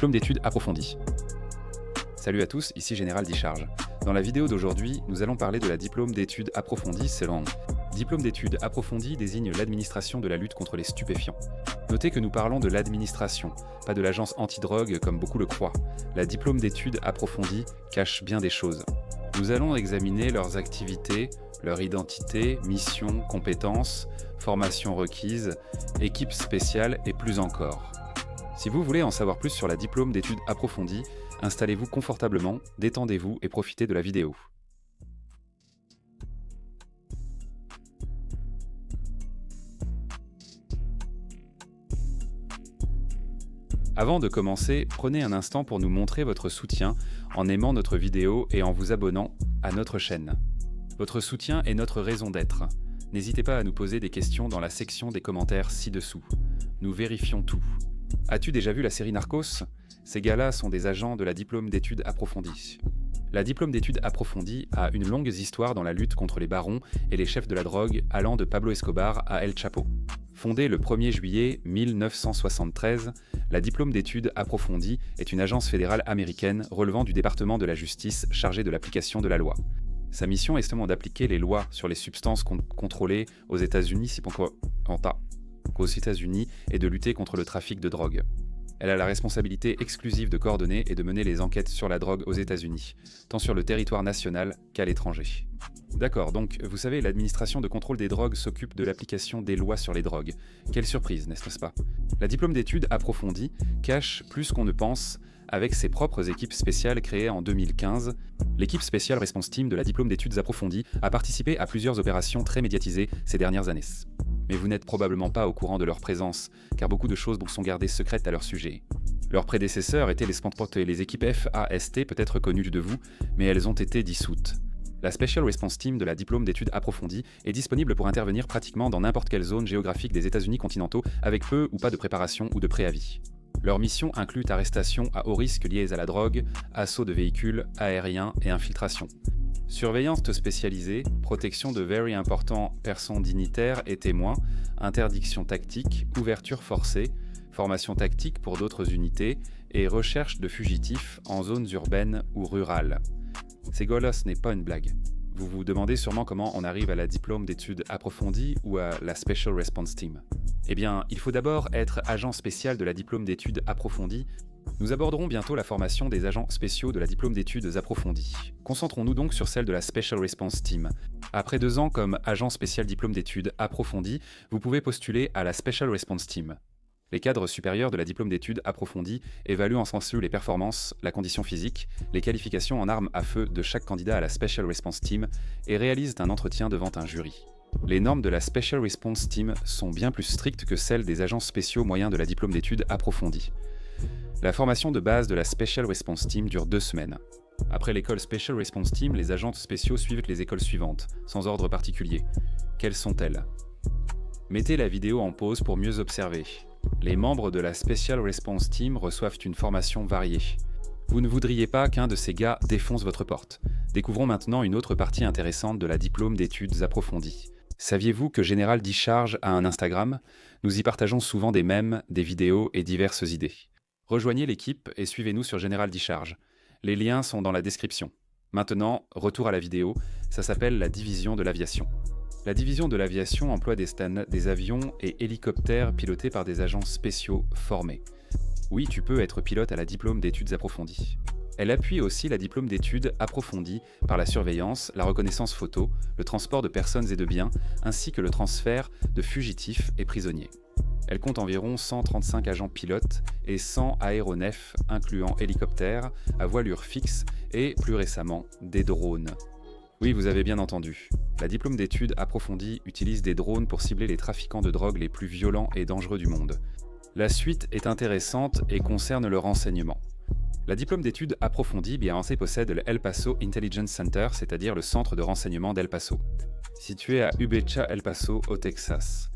diplôme d'études approfondies. Salut à tous, ici Général Dicharge. Dans la vidéo d'aujourd'hui, nous allons parler de la diplôme d'études approfondies CELANG. Diplôme d'études approfondies désigne l'administration de la lutte contre les stupéfiants. Notez que nous parlons de l'administration, pas de l'agence antidrogue comme beaucoup le croient. La diplôme d'études approfondies cache bien des choses. Nous allons examiner leurs activités, leur identité, mission, compétences, formation requise, équipe spéciale et plus encore. Si vous voulez en savoir plus sur la diplôme d'études approfondies, installez-vous confortablement, détendez-vous et profitez de la vidéo. Avant de commencer, prenez un instant pour nous montrer votre soutien en aimant notre vidéo et en vous abonnant à notre chaîne. Votre soutien est notre raison d'être. N'hésitez pas à nous poser des questions dans la section des commentaires ci-dessous. Nous vérifions tout. As-tu déjà vu la série Narcos ? Ces gars-là sont des agents de la diplôme d'études approfondies. La diplôme d'études approfondies a une longue histoire dans la lutte contre les barons et les chefs de la drogue allant de Pablo Escobar à El Chapo. Fondée le 1er juillet 1973, la diplôme d'études approfondies est une agence fédérale américaine relevant du département de la justice chargée de l'application de la loi. Sa mission est seulement d'appliquer les lois sur les substances contrôlées aux États-Unis et de lutter contre le trafic de drogue. Elle a la responsabilité exclusive de coordonner et de mener les enquêtes sur la drogue aux États-Unis, tant sur le territoire national qu'à l'étranger. D'accord, donc vous savez, l'administration de contrôle des drogues s'occupe de l'application des lois sur les drogues. Quelle surprise, n'est-ce pas ? La diplôme d'études approfondies cache plus qu'on ne pense avec ses propres équipes spéciales créées en 2015. L'équipe Special Response Team de la diplôme d'études approfondies a participé à plusieurs opérations très médiatisées ces dernières années. Mais vous n'êtes probablement pas au courant de leur présence, car beaucoup de choses sont gardées secrètes à leur sujet. Leurs prédécesseurs étaient les équipes FAST, peut-être connues de vous, mais elles ont été dissoutes. La Special Response Team de la diplôme d'études approfondies est disponible pour intervenir pratiquement dans n'importe quelle zone géographique des États-Unis continentaux avec peu ou pas de préparation ou de préavis. Leur mission inclut arrestations à haut risque liées à la drogue, assaut de véhicules, aériens et infiltration. Surveillance spécialisée, protection de very importants personnes dignitaires et témoins, interdiction tactique, ouverture forcée, formation tactique pour d'autres unités et recherche de fugitifs en zones urbaines ou rurales. Ces gars-là, ce n'est pas une blague. Vous vous demandez sûrement comment on arrive à la diplôme d'études approfondies ou à la Special Response Team. Eh bien, il faut d'abord être agent spécial de la diplôme d'études approfondies. Nous aborderons bientôt la formation des agents spéciaux de la diplôme d'études approfondies. Concentrons-nous donc sur celle de la Special Response Team. Après 2 ans comme agent spécial diplôme d'études approfondies, vous pouvez postuler à la Special Response Team. Les cadres supérieurs de la diplôme d'études approfondies évaluent en sensu les performances, la condition physique, les qualifications en armes à feu de chaque candidat à la Special Response Team et réalisent un entretien devant un jury. Les normes de la Special Response Team sont bien plus strictes que celles des agents spéciaux moyens de la diplôme d'études approfondies. La formation de base de la Special Response Team dure 2 semaines. Après l'école Special Response Team, les agents spéciaux suivent les écoles suivantes, sans ordre particulier. Quelles sont-elles ? Mettez la vidéo en pause pour mieux observer. Les membres de la Special Response Team reçoivent une formation variée. Vous ne voudriez pas qu'un de ces gars défonce votre porte. Découvrons maintenant une autre partie intéressante de la diplôme d'études approfondies. Saviez-vous que Général Dicharge a un Instagram ? Nous y partageons souvent des mèmes, des vidéos et diverses idées. Rejoignez l'équipe et suivez-nous sur Général Dicharge. Les liens sont dans la description. Maintenant, retour à la vidéo, ça s'appelle la division de l'aviation. La division de l'aviation emploie des avions et hélicoptères pilotés par des agents spéciaux formés. Oui, tu peux être pilote à la diplôme d'études approfondies. Elle appuie aussi la diplôme d'études approfondies par la surveillance, la reconnaissance photo, le transport de personnes et de biens, ainsi que le transfert de fugitifs et prisonniers. Elle compte environ 135 agents pilotes et 100 aéronefs, incluant hélicoptères, à voilure fixe et, plus récemment, des drones. Oui, vous avez bien entendu. La diplôme d'études approfondies utilise des drones pour cibler les trafiquants de drogue les plus violents et dangereux du monde. La suite est intéressante et concerne le renseignement. La diplôme d'études approfondies possède le El Paso Intelligence Center, c'est-à-dire le centre de renseignement d'El Paso, situé à Ubecha, El Paso, au Texas.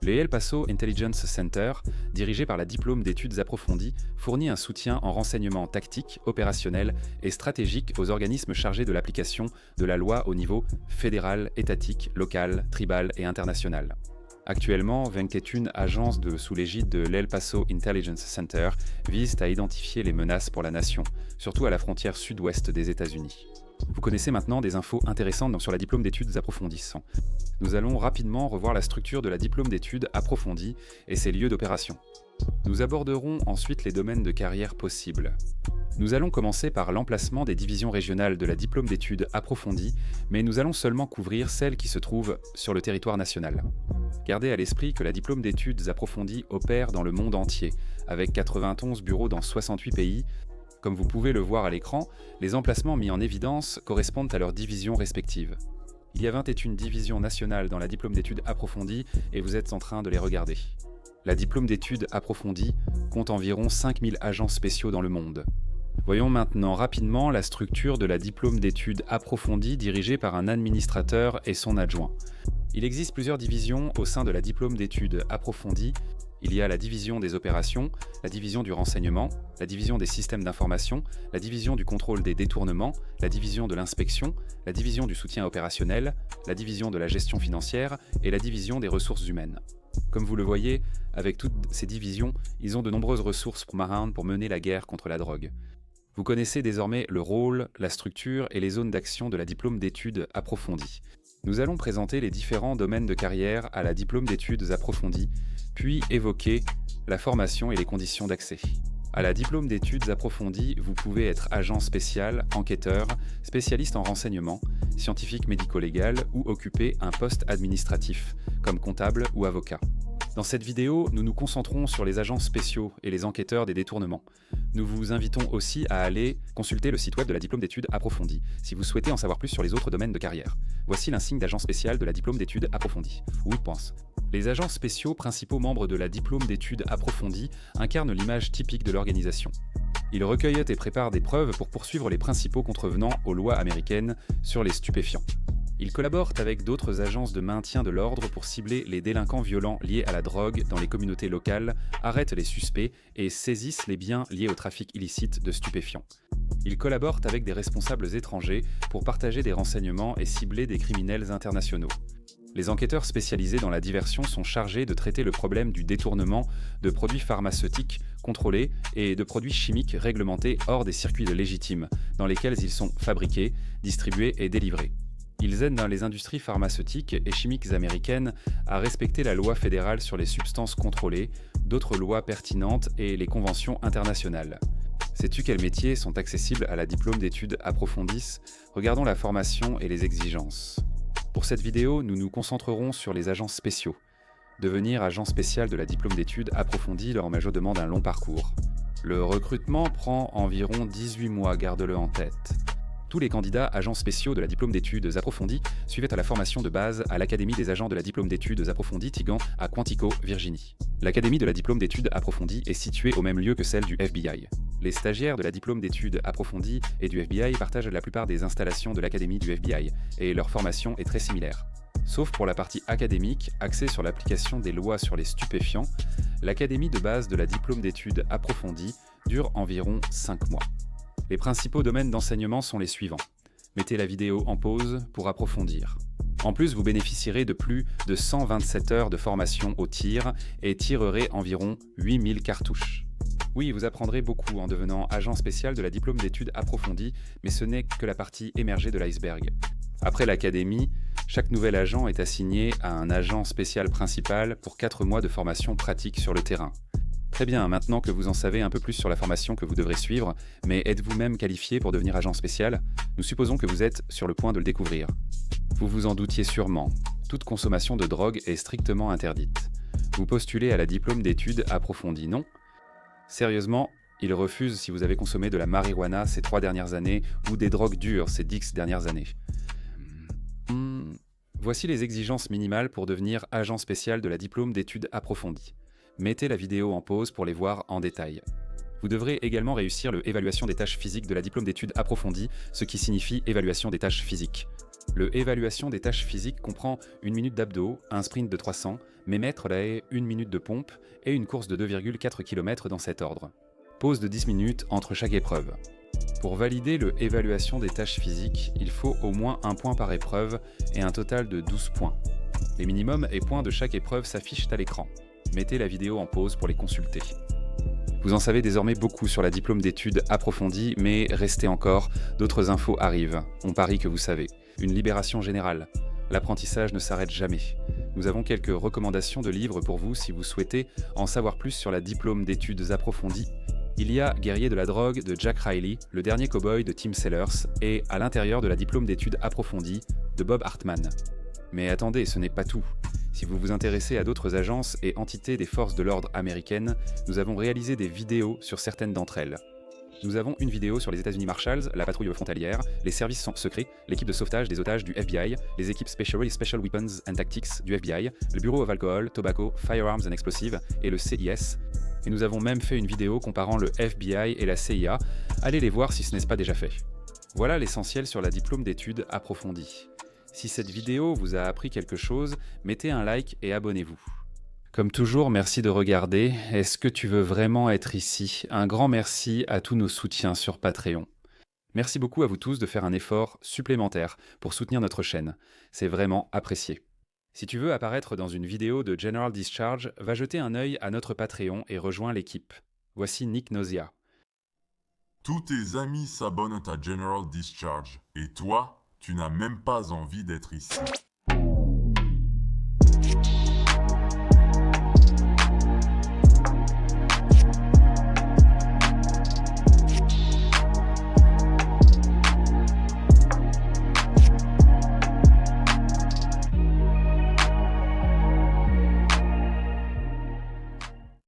Le El Paso Intelligence Center, dirigé par la diplôme d'études approfondies, fournit un soutien en renseignement tactique, opérationnel et stratégique aux organismes chargés de l'application de la loi au niveau fédéral, étatique, local, tribal et international. Actuellement, 21 agences sous l'égide de l'El Paso Intelligence Center visent à identifier les menaces pour la nation, surtout à la frontière sud-ouest des États-Unis. Vous connaissez maintenant des infos intéressantes sur la diplôme d'études approfondies. Nous allons rapidement revoir la structure de la diplôme d'études approfondies et ses lieux d'opération. Nous aborderons ensuite les domaines de carrière possibles. Nous allons commencer par l'emplacement des divisions régionales de la diplôme d'études approfondies, mais nous allons seulement couvrir celles qui se trouvent sur le territoire national. Gardez à l'esprit que la diplôme d'études approfondies opère dans le monde entier, avec 91 bureaux dans 68 pays. Comme vous pouvez le voir à l'écran, les emplacements mis en évidence correspondent à leurs divisions respectives. Il y a 21 divisions nationales dans la diplôme d'études approfondies et vous êtes en train de les regarder. La diplôme d'études approfondies compte environ 5000 agents spéciaux dans le monde. Voyons maintenant rapidement la structure de la diplôme d'études approfondies dirigée par un administrateur et son adjoint. Il existe plusieurs divisions au sein de la diplôme d'études approfondies. Il y a la division des opérations, la division du renseignement, la division des systèmes d'information, la division du contrôle des détournements, la division de l'inspection, la division du soutien opérationnel, la division de la gestion financière et la division des ressources humaines. Comme vous le voyez, avec toutes ces divisions, ils ont de nombreuses ressources marines pour mener la guerre contre la drogue. Vous connaissez désormais le rôle, la structure et les zones d'action de la diplôme d'études approfondies. Nous allons présenter les différents domaines de carrière à la diplôme d'études approfondies, puis évoquer la formation et les conditions d'accès. À la diplôme d'études approfondies, vous pouvez être agent spécial, enquêteur, spécialiste en renseignement, scientifique médico-légal ou occuper un poste administratif, comme comptable ou avocat. Dans cette vidéo, nous nous concentrons sur les agents spéciaux et les enquêteurs des détournements. Nous vous invitons aussi à aller consulter le site web de la diplôme d'études approfondies, si vous souhaitez en savoir plus sur les autres domaines de carrière. Voici l'insigne d'agent spécial de la diplôme d'études approfondies. Oui, pense. Les agents spéciaux, principaux membres de la diplôme d'études approfondies, incarnent l'image typique de l'organisation. Ils recueillent et préparent des preuves pour poursuivre les principaux contrevenants aux lois américaines sur les stupéfiants. Ils collaborent avec d'autres agences de maintien de l'ordre pour cibler les délinquants violents liés à la drogue dans les communautés locales, arrêtent les suspects et saisissent les biens liés au trafic illicite de stupéfiants. Ils collaborent avec des responsables étrangers pour partager des renseignements et cibler des criminels internationaux. Les enquêteurs spécialisés dans la diversion sont chargés de traiter le problème du détournement de produits pharmaceutiques contrôlés et de produits chimiques réglementés hors des circuits légitimes, dans lesquels ils sont fabriqués, distribués et délivrés. Ils aident les industries pharmaceutiques et chimiques américaines à respecter la loi fédérale sur les substances contrôlées, d'autres lois pertinentes et les conventions internationales. Sais-tu quels métiers sont accessibles à la diplôme d'études approfondies? Regardons la formation et les exigences. Pour cette vidéo, nous nous concentrerons sur les agents spéciaux. Devenir agent spécial de la diplôme d'études approfondies leur enjeu demande un long parcours. Le recrutement prend environ 18 mois, garde-le en tête. Tous les candidats agents spéciaux de la diplôme d'études approfondies suivaient à la formation de base à l'Académie des agents de la diplôme d'études approfondies Tigan à Quantico, Virginie. L'Académie de la diplôme d'études approfondies est située au même lieu que celle du FBI. Les stagiaires de la diplôme d'études approfondies et du FBI partagent la plupart des installations de l'Académie du FBI, et leur formation est très similaire. Sauf pour la partie académique, axée sur l'application des lois sur les stupéfiants, l'Académie de base de la diplôme d'études approfondies dure environ 5 mois. Les principaux domaines d'enseignement sont les suivants. Mettez la vidéo en pause pour approfondir. En plus, vous bénéficierez de plus de 127 heures de formation au tir et tirerez environ 8000 cartouches. Oui, vous apprendrez beaucoup en devenant agent spécial de la diplôme d'études approfondies, mais ce n'est que la partie émergée de l'iceberg. Après l'académie, chaque nouvel agent est assigné à un agent spécial principal pour 4 mois de formation pratique sur le terrain. Très bien, maintenant que vous en savez un peu plus sur la formation que vous devrez suivre, mais êtes-vous même qualifié pour devenir agent spécial? Nous supposons que vous êtes sur le point de le découvrir. Vous vous en doutiez sûrement, toute consommation de drogue est strictement interdite. Vous postulez à la diplôme d'études approfondies, non? Sérieusement, ils refusent si vous avez consommé de la marijuana ces 3 dernières années ou des drogues dures ces 10 dernières années. Voici les exigences minimales pour devenir agent spécial de la diplôme d'études approfondies. Mettez la vidéo en pause pour les voir en détail. Vous devrez également réussir le évaluation des tâches physiques de la diplôme d'études approfondies, ce qui signifie évaluation des tâches physiques. Le évaluation des tâches physiques comprend 1 minute d'abdos, un sprint de 300, mètres la haie, 1 minute de pompe et une course de 2,4 km dans cet ordre. Pause de 10 minutes entre chaque épreuve. Pour valider le évaluation des tâches physiques, il faut au moins 1 point par épreuve et un total de 12 points. Les minimums et points de chaque épreuve s'affichent à l'écran. Mettez la vidéo en pause pour les consulter. Vous en savez désormais beaucoup sur la diplôme d'études approfondie, mais restez encore, d'autres infos arrivent. On parie que vous savez. Une libération générale. L'apprentissage ne s'arrête jamais. Nous avons quelques recommandations de livres pour vous si vous souhaitez en savoir plus sur la diplôme d'études approfondies. Il y a Guerrier de la drogue de Jack Riley, Le dernier cow-boy de Tim Sellers et À l'intérieur de la diplôme d'études approfondies de Bob Hartman. Mais attendez, ce n'est pas tout. Si vous vous intéressez à d'autres agences et entités des forces de l'ordre américaines, nous avons réalisé des vidéos sur certaines d'entre elles. Nous avons une vidéo sur les États-Unis Marshals, la patrouille frontalière, les services secrets, l'équipe de sauvetage des otages du FBI, les équipes Special Weapons and Tactics du FBI, le Bureau of Alcohol, Tobacco, Firearms and Explosives et le CIS. Et nous avons même fait une vidéo comparant le FBI et la CIA. Allez les voir si ce n'est pas déjà fait. Voilà l'essentiel sur la diplôme d'études approfondie. Si cette vidéo vous a appris quelque chose, mettez un like et abonnez-vous. Comme toujours, merci de regarder. Est-ce que tu veux vraiment être ici? Un grand merci à tous nos soutiens sur Patreon. Merci beaucoup à vous tous de faire un effort supplémentaire pour soutenir notre chaîne. C'est vraiment apprécié. Si tu veux apparaître dans une vidéo de General Discharge, va jeter un œil à notre Patreon et rejoins l'équipe. Voici Nick Nausea. Tous tes amis s'abonnent à General Discharge. Et toi, tu n'as même pas envie d'être ici.